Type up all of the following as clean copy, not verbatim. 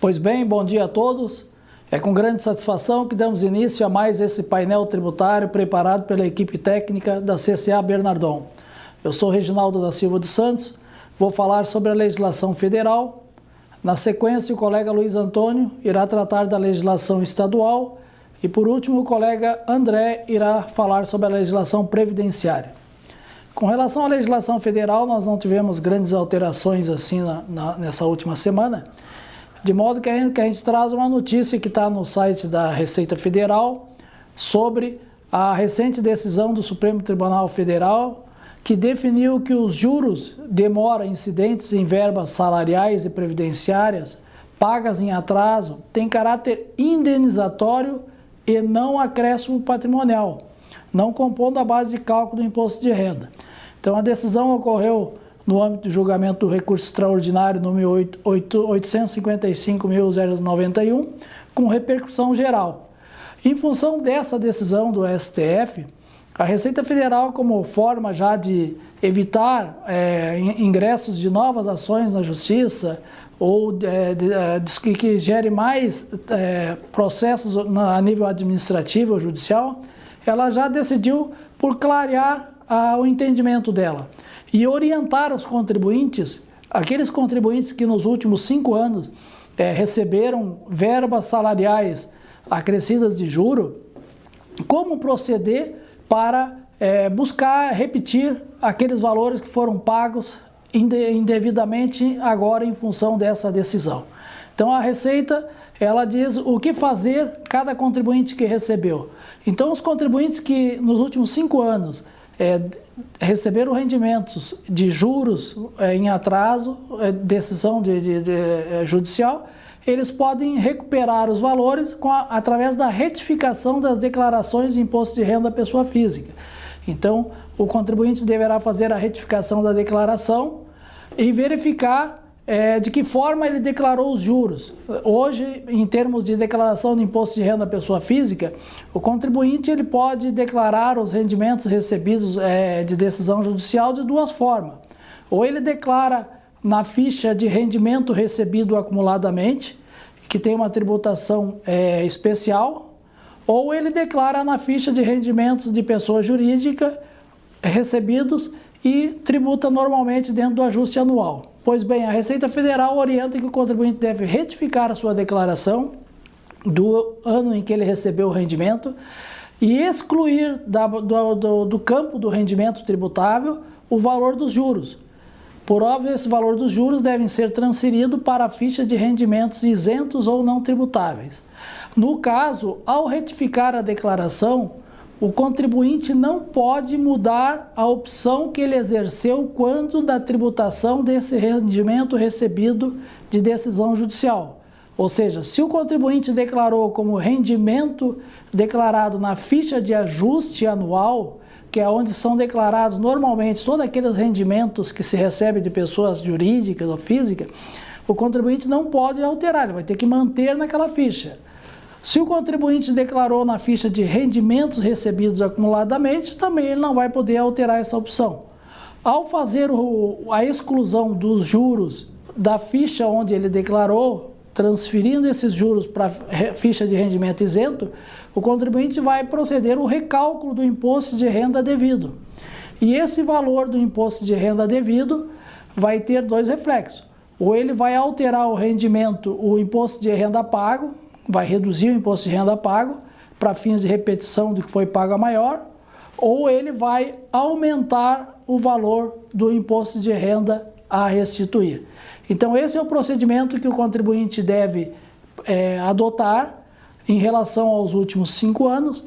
Pois bem, bom dia a todos. É com grande satisfação que damos início a mais esse painel tributário preparado pela equipe técnica da CCA Bernardon. Eu sou Reginaldo da Silva dos Santos, vou falar sobre a legislação federal. Na sequência, o colega Luiz Antônio irá tratar da legislação estadual e, por último, o colega André irá falar sobre a legislação previdenciária. Com relação à legislação federal, nós não tivemos grandes alterações assim nessa última semana, de modo que a gente traz uma notícia que está no site da Receita Federal sobre a recente decisão do Supremo Tribunal Federal que definiu que os juros de mora incidentes em verbas salariais e previdenciárias pagas em atraso têm caráter indenizatório e não acréscimo patrimonial, não compondo a base de cálculo do imposto de renda. Então, a decisão ocorreu no âmbito do julgamento do recurso extraordinário número 855.091, com repercussão geral. Em função dessa decisão do STF, a Receita Federal, como forma já de evitar ingressos de novas ações na Justiça ou que gere mais processos a nível administrativo ou judicial, ela já decidiu por clarear o entendimento dela e orientar os contribuintes, aqueles contribuintes que nos últimos 5 anos receberam verbas salariais acrescidas de juro, como proceder para buscar repetir aqueles valores que foram pagos indevidamente agora em função dessa decisão. Então a Receita, ela diz o que fazer cada contribuinte que recebeu. Então os contribuintes que nos últimos 5 anos receberam rendimentos de juros em atraso, decisão judicial, eles podem recuperar os valores através da retificação das declarações de imposto de renda da pessoa física. Então, o contribuinte deverá fazer a retificação da declaração e verificar de que forma ele declarou os juros. Hoje, em termos de declaração de imposto de renda da pessoa física, o contribuinte ele pode declarar os rendimentos recebidos de decisão judicial de duas formas. Ou ele declara na ficha de rendimento recebido acumuladamente, que tem uma tributação especial, ou ele declara na ficha de rendimentos de pessoa jurídica recebidos e tributa normalmente dentro do ajuste anual. Pois bem, a Receita Federal orienta que o contribuinte deve retificar a sua declaração do ano em que ele recebeu o rendimento e excluir do campo do rendimento tributável o valor dos juros. Por óbvio, esse valor dos juros deve ser transferido para a ficha de rendimentos isentos ou não tributáveis. No caso, ao retificar a declaração, o contribuinte não pode mudar a opção que ele exerceu quando da tributação desse rendimento recebido de decisão judicial. Ou seja, se o contribuinte declarou como rendimento declarado na ficha de ajuste anual, que é onde são declarados normalmente todos aqueles rendimentos que se recebem de pessoas jurídicas ou físicas, o contribuinte não pode alterar, ele vai ter que manter naquela ficha. Se o contribuinte declarou na ficha de rendimentos recebidos acumuladamente, também ele não vai poder alterar essa opção. Ao fazer a exclusão dos juros da ficha onde ele declarou, transferindo esses juros para a ficha de rendimento isento, o contribuinte vai proceder o recálculo do imposto de renda devido. E esse valor do imposto de renda devido vai ter dois reflexos. Ou ele vai alterar o rendimento, o imposto de renda pago, vai reduzir o imposto de renda pago para fins de repetição do que foi pago a maior, ou ele vai aumentar o valor do imposto de renda a restituir. Então, esse é o procedimento que o contribuinte deve adotar em relação aos últimos 5 anos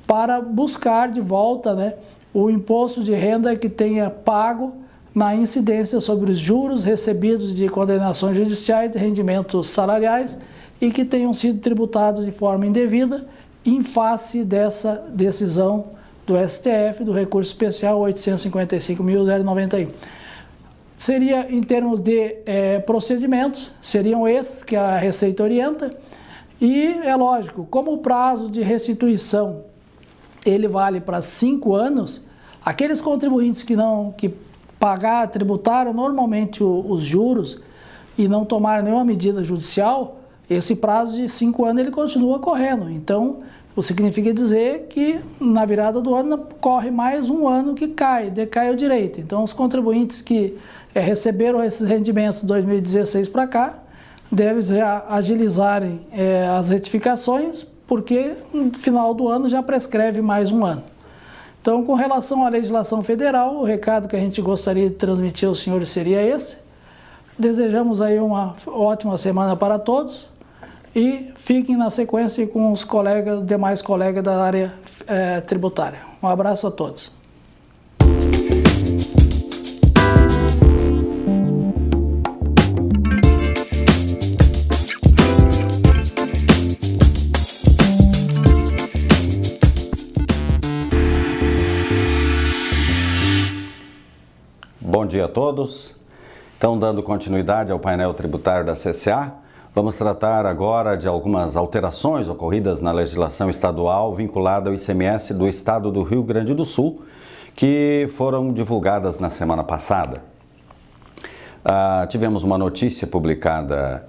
para buscar de volta o imposto de renda que tenha pago na incidência sobre os juros recebidos de condenações judiciais de rendimentos salariais e que tenham sido tributados de forma indevida em face dessa decisão do STF, do recurso especial 855.091. Seria, em termos de procedimentos, seriam esses que a Receita orienta, e é lógico, como o prazo de restituição ele vale para 5 anos, aqueles contribuintes que tributaram normalmente os juros e não tomaram nenhuma medida judicial, esse prazo de 5 anos ele continua correndo. Então, o que significa dizer que na virada do ano corre mais um ano que decai o direito. Então, os contribuintes que receberam esses rendimentos de 2016 para cá, devem já agilizarem as retificações, porque no final do ano já prescreve mais um ano. Então, com relação à legislação federal, o recado que a gente gostaria de transmitir aos senhores seria esse. Desejamos aí uma ótima semana para todos e fiquem na sequência com os demais colegas da área tributária. Um abraço a todos. Bom dia a todos. Então, dando continuidade ao painel tributário da CCA, vamos tratar agora de algumas alterações ocorridas na legislação estadual vinculada ao ICMS do Estado do Rio Grande do Sul, que foram divulgadas na semana passada. Tivemos uma notícia publicada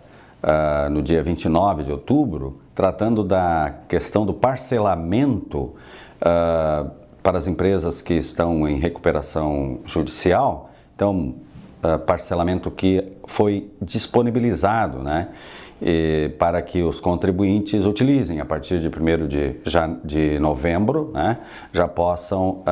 no dia 29 de outubro, tratando da questão do parcelamento para as empresas que estão em recuperação judicial. Então, parcelamento que foi disponibilizado, né, para que os contribuintes utilizem a partir de 1º de novembro, né, já possam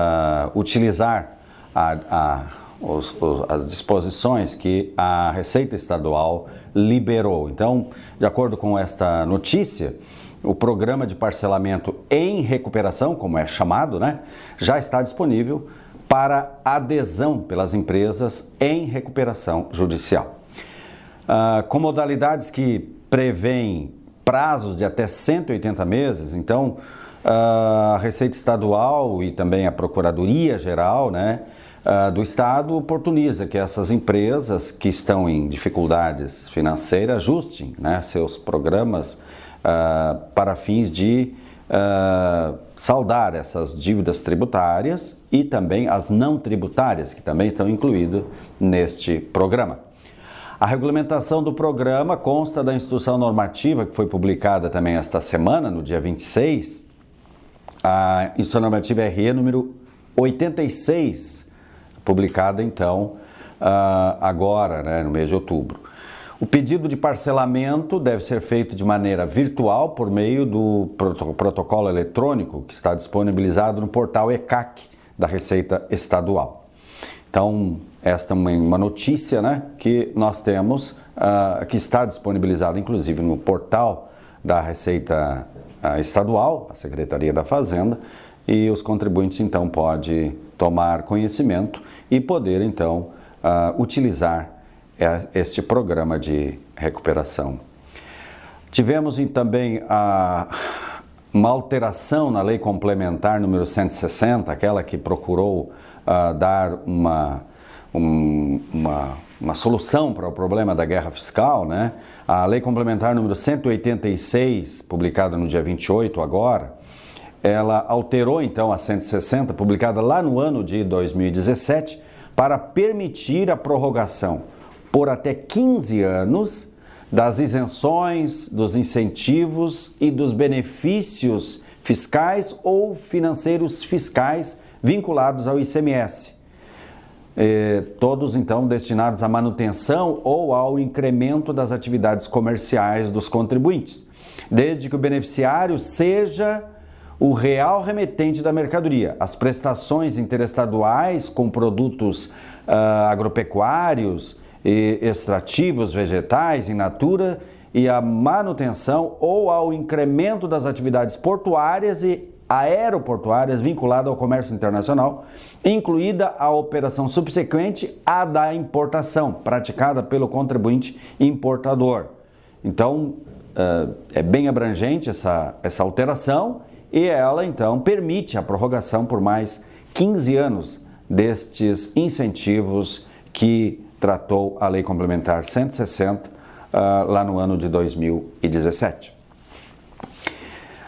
utilizar as disposições que a Receita Estadual liberou. Então, de acordo com esta notícia, o programa de parcelamento em recuperação, como é chamado, né, já está disponível para adesão pelas empresas em recuperação judicial. Com modalidades que prevêem prazos de até 180 meses, então a Receita Estadual e também a Procuradoria Geral, né, do Estado oportuniza que essas empresas que estão em dificuldades financeiras ajustem, né, seus programas para fins de saldar essas dívidas tributárias e também as não tributárias, que também estão incluídas neste programa. A regulamentação do programa consta da instrução normativa que foi publicada também esta semana, no dia 26, a instrução normativa RE número 86, publicada então agora, né, no mês de outubro. O pedido de parcelamento deve ser feito de maneira virtual por meio do protocolo eletrônico que está disponibilizado no portal ECAC da Receita Estadual. Então, esta é uma notícia, né, que nós temos, que está disponibilizada inclusive no portal da Receita Estadual, a Secretaria da Fazenda, e os contribuintes então podem tomar conhecimento e poder então utilizar este programa de recuperação. Tivemos também uma alteração na Lei Complementar número 160, aquela que procurou dar uma solução para o problema da guerra fiscal, né? A Lei Complementar número 186, publicada no dia 28 agora, ela alterou então a 160, publicada lá no ano de 2017, para permitir a prorrogação por até 15 anos das isenções, dos incentivos e dos benefícios fiscais ou financeiros fiscais vinculados ao ICMS. Todos então destinados à manutenção ou ao incremento das atividades comerciais dos contribuintes, desde que o beneficiário seja o real remetente da mercadoria. As prestações interestaduais com produtos agropecuários, extrativos, vegetais, in natura, e a manutenção ou ao incremento das atividades portuárias e aeroportuárias vinculadas ao comércio internacional, incluída a operação subsequente à da importação, praticada pelo contribuinte importador. Então, é bem abrangente essa alteração e ela, então, permite a prorrogação por mais 15 anos destes incentivos que tratou a Lei Complementar 160 lá no ano de 2017.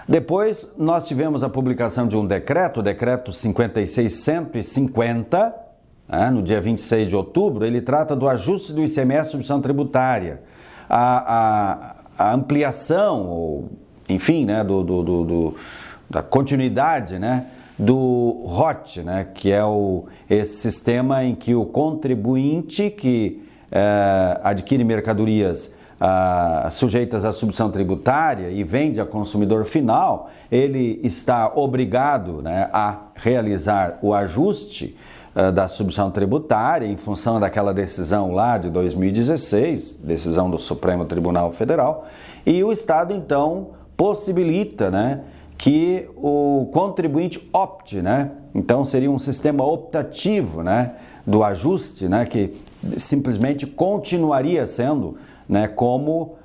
Depois, nós tivemos a publicação de um decreto, o decreto 56.150, no dia 26 de outubro. Ele trata do ajuste do ICMS substituição tributária. A a ampliação, ou, enfim, né, da continuidade, né, do ROT, né, que é esse sistema em que o contribuinte que adquire mercadorias sujeitas à substituição tributária e vende a consumidor final, ele está obrigado, né, a realizar o ajuste da substituição tributária em função daquela decisão lá de 2016, decisão do Supremo Tribunal Federal, e o Estado então possibilita, né, que o contribuinte opte, né? Então seria um sistema optativo, né, do ajuste, né, que simplesmente continuaria sendo, né, como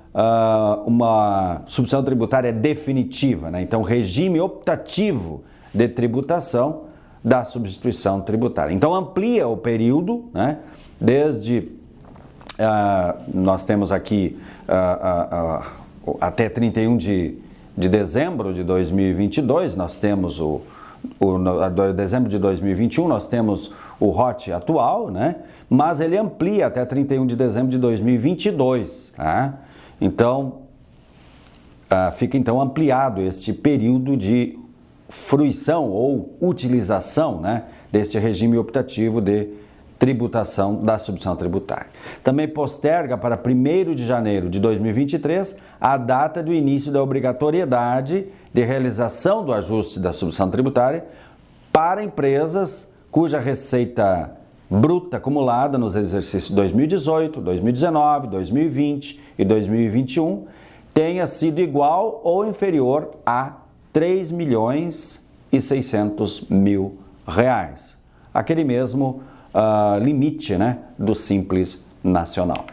uma substituição tributária definitiva, né? Então regime optativo de tributação da substituição tributária. Então amplia o período, né, desde nós temos aqui até 31 de dezembro de 2022, nós temos dezembro de 2021, nós temos o ROT atual, né? Mas ele amplia até 31 de dezembro de 2022, tá? Então, fica então ampliado este período de fruição ou utilização, né, deste regime optativo de tributação da substituição tributária. Também posterga para 1º de janeiro de 2023 a data do início da obrigatoriedade de realização do ajuste da substituição tributária para empresas cuja receita bruta acumulada nos exercícios 2018, 2019, 2020 e 2021 tenha sido igual ou inferior a R$3.600.000, aquele mesmo limite, né, do Simples Nacional.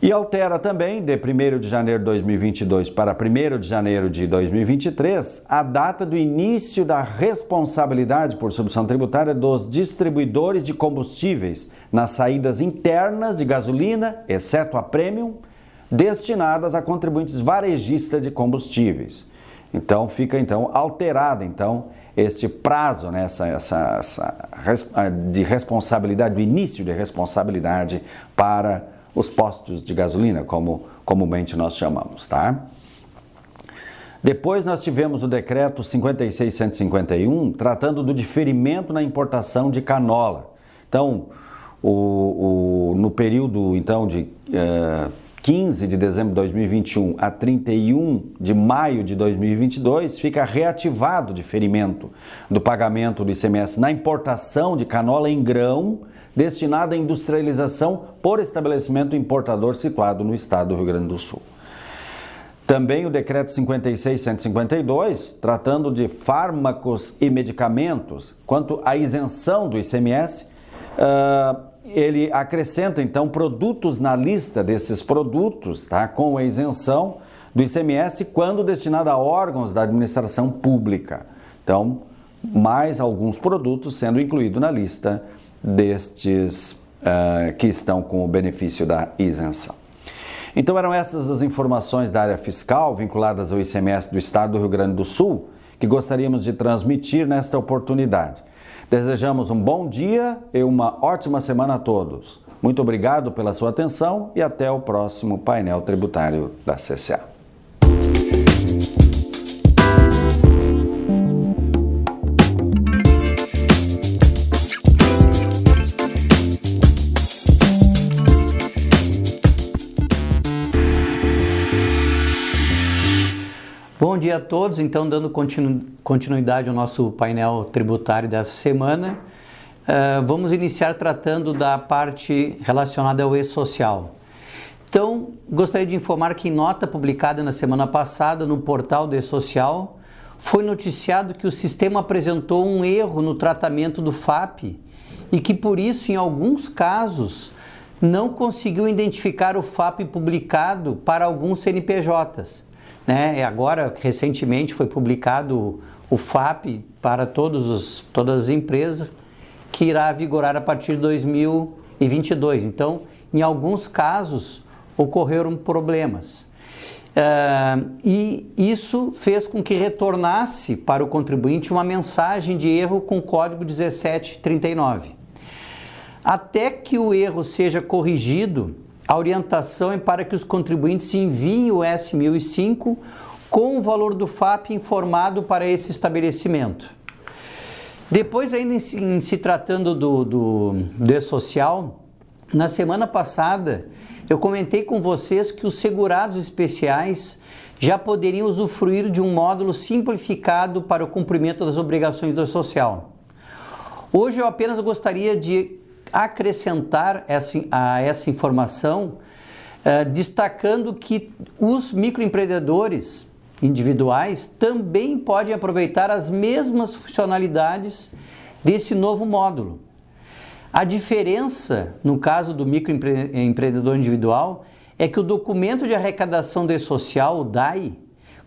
E altera também, de 1º de janeiro de 2022 para 1º de janeiro de 2023, a data do início da responsabilidade por substituição tributária dos distribuidores de combustíveis nas saídas internas de gasolina, exceto a premium, destinadas a contribuintes varejistas de combustíveis. Então, fica alterado este prazo, né, de responsabilidade, do início de responsabilidade para os postos de gasolina, como comumente nós chamamos, tá? Depois nós tivemos o decreto 56.151, tratando do diferimento na importação de canola. Então, no período então de 15 de dezembro de 2021 a 31 de maio de 2022, fica reativado o diferimento do pagamento do ICMS na importação de canola em grão destinada à industrialização por estabelecimento importador situado no estado do Rio Grande do Sul. Também o decreto 56.152, tratando de fármacos e medicamentos, quanto à isenção do ICMS, ele acrescenta então produtos na lista desses produtos, tá, com a isenção do ICMS quando destinado a órgãos da administração pública. Então, mais alguns produtos sendo incluídos na lista destes que estão com o benefício da isenção. Então eram essas as informações da área fiscal vinculadas ao ICMS do Estado do Rio Grande do Sul que gostaríamos de transmitir nesta oportunidade. Desejamos um bom dia e uma ótima semana a todos. Muito obrigado pela sua atenção e até o próximo painel tributário da CCA. Bom dia a todos, então dando continuidade ao nosso painel tributário dessa semana, vamos iniciar tratando da parte relacionada ao e-social. Então, gostaria de informar que em nota publicada na semana passada no portal do e-social, foi noticiado que o sistema apresentou um erro no tratamento do FAP e que por isso, em alguns casos, não conseguiu identificar o FAP publicado para alguns CNPJs. Agora, recentemente, foi publicado o FAP para todas as empresas, que irá vigorar a partir de 2022. Então, em alguns casos, ocorreram problemas. E isso fez com que retornasse para o contribuinte uma mensagem de erro com código 1739. Até que o erro seja corrigido, a orientação é para que os contribuintes enviem o S-1005 com o valor do FAP informado para esse estabelecimento. Depois, ainda em se tratando do E-Social, na semana passada eu comentei com vocês que os segurados especiais já poderiam usufruir de um módulo simplificado para o cumprimento das obrigações do E-Social. Hoje eu apenas gostaria de acrescentar a essa informação, destacando que os microempreendedores individuais também podem aproveitar as mesmas funcionalidades desse novo módulo. A diferença, no caso do microempreendedor individual, é que o documento de arrecadação do E-Social, o DAI,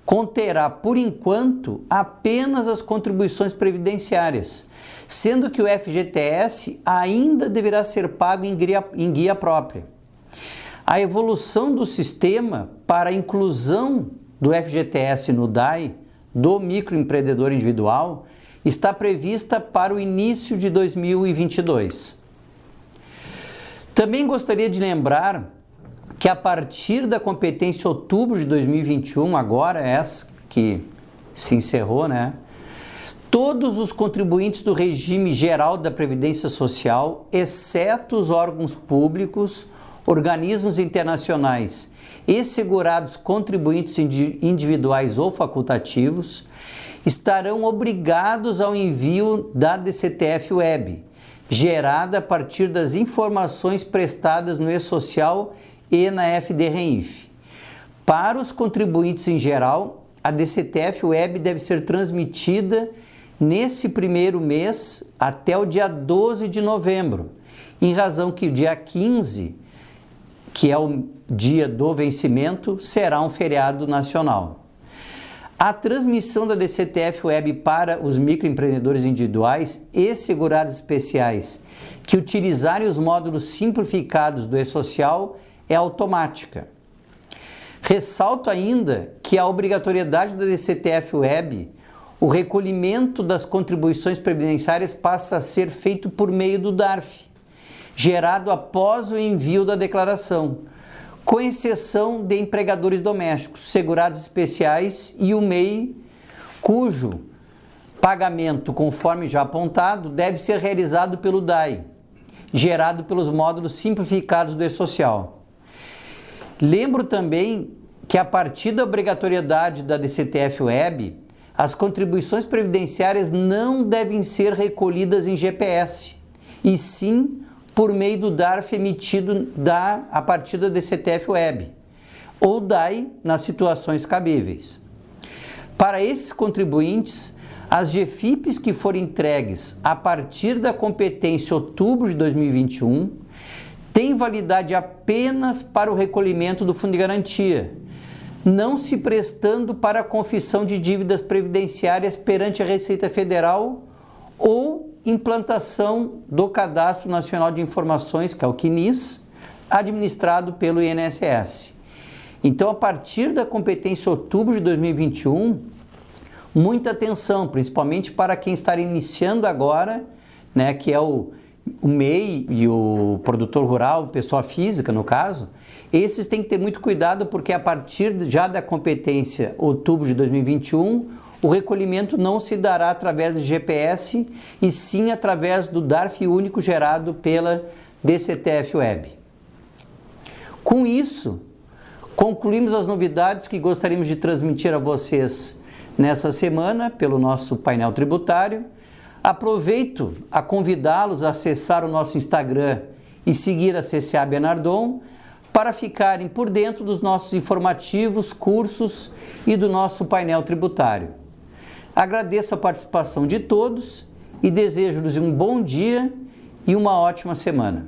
conterá, por enquanto, apenas as contribuições previdenciárias, sendo que o FGTS ainda deverá ser pago em guia própria. A evolução do sistema para a inclusão do FGTS no DAI do microempreendedor individual está prevista para o início de 2022. Também gostaria de lembrar que a partir da competência outubro de 2021, agora essa que se encerrou, né? Todos os contribuintes do regime geral da Previdência Social, exceto os órgãos públicos, organismos internacionais e segurados contribuintes individuais ou facultativos, estarão obrigados ao envio da DCTF Web, gerada a partir das informações prestadas no E-Social e na FD-REINF. Para os contribuintes em geral, a DCTF Web deve ser transmitida nesse primeiro mês até o dia 12 de novembro, em razão que o dia 15, que é o dia do vencimento, será um feriado nacional. A transmissão da DCTF Web para os microempreendedores individuais e segurados especiais que utilizarem os módulos simplificados do E-Social é automática. Ressalto ainda que a obrigatoriedade da DCTF Web, o recolhimento das contribuições previdenciárias passa a ser feito por meio do DARF, gerado após o envio da declaração, com exceção de empregadores domésticos, segurados especiais e o MEI, cujo pagamento, conforme já apontado, deve ser realizado pelo DAI, gerado pelos módulos simplificados do E-Social. Lembro também que a partir da obrigatoriedade da DCTF Web, as contribuições previdenciárias não devem ser recolhidas em GPS, e sim por meio do DARF emitido a partir da DCTF Web, ou DAI nas situações cabíveis. Para esses contribuintes, as GFIPs que forem entregues a partir da competência outubro de 2021 têm validade apenas para o recolhimento do Fundo de Garantia, não se prestando para a confissão de dívidas previdenciárias perante a Receita Federal ou implantação do Cadastro Nacional de Informações, que é o CNIS, administrado pelo INSS. Então, a partir da competência outubro de 2021, muita atenção, principalmente para quem está iniciando agora, né, que é o MEI e o produtor rural, pessoa física no caso. Esses têm que ter muito cuidado, porque a partir já da competência outubro de 2021, o recolhimento não se dará através de GPS, e sim através do DARF único gerado pela DCTF Web. Com isso, concluímos as novidades que gostaríamos de transmitir a vocês nessa semana pelo nosso painel tributário. Aproveito a convidá-los a acessar o nosso Instagram e seguir a CCA Bernardon para ficarem por dentro dos nossos informativos, cursos e do nosso painel tributário. Agradeço a participação de todos e desejo-lhes um bom dia e uma ótima semana.